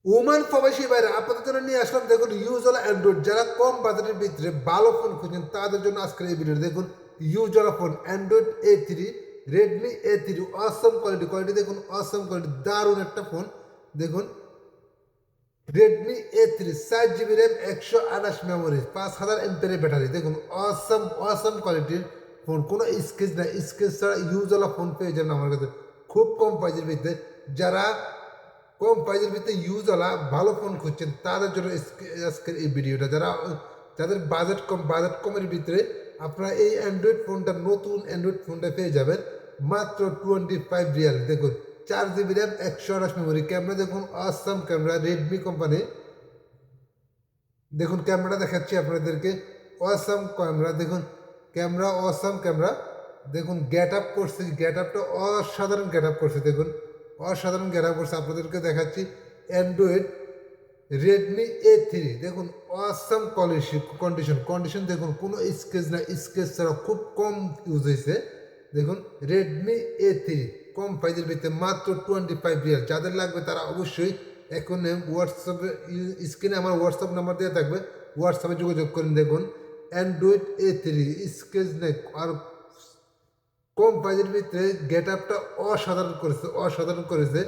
Oman প্রবাসী বাইরে আপনাদের জন্য নিয়ে আসলাম দেখুন ইউজওয়ালা অ্যান্ড্রয়েড যারা কম বাজেটের ভিতরে ভালো ফোন খুঁজছেন তাদের জন্য আজকের এই ভিডিও দেখুন ইউজওয়ালা phone Android A3 Redmi A3 awesome quality দেখুন অসম কোয়ালিটি দারুণ একটা ফোন দেখুন Redmi A3 4 GB RAM 128 memory 5000 mAh battery দেখুন অসম কোয়ালিটির ফোন কোনো স্কেচ না স্কেচ ছাড়া ইউজওয়ালা ফোন পেয়ে যাবেন আমার কাছে খুব কম প্রাইজের ভিতরে যারা কম প্রাইজের ভিতরে ইউজওয়ালা ভালো ফোন খুঁজছেন তাদের জন্য আজকের এই ভিডিওটা যাদের বাজেট কমের ভিতরে আপনারা এই অ্যান্ড্রয়েড ফোনটা নতুন অ্যান্ড্রয়েড ফোনটা পেয়ে যাবেন মাত্র 25 রিয়াল দেখুন 4 GB র্যাম 128 মেমোরি ক্যামেরা দেখুন অসাম ক্যামেরা রেডমি কোম্পানি দেখুন ক্যামেরা দেখাচ্ছি আপনাদেরকে অসাম ক্যামেরা দেখুন ক্যামেরা অসাম ক্যামেরা দেখুন গেট আপ করছে গেট আপটা অসাধারণ গেট আপ করছে দেখুন অসাধারণ গেট আপ করছে আপনাদেরকে দেখাচ্ছি অ্যান্ড্রয়েড রেডমি A3 দেখুন অসাম কন্ডিশন দেখুন কোনো স্কেচ না স্কেচ ছাড়া খুব কম ইউজ হয়েছে দেখুন রেডমি A3 কম প্রাইজের ভিতরে মাত্র 25 রিয়াল যাদের লাগবে তারা অবশ্যই এখন হোয়াটসঅ্যাপে স্ক্রিনে আমার হোয়াটসঅ্যাপ নাম্বার দেওয়া থাকবে হোয়াটসঅ্যাপে যোগাযোগ করেন দেখুন অ্যান্ড্রয়েড A3 স্কেচ নেই আর কম প্রাইজের ভিতরে গেট আপটা অসাধারণ করেছে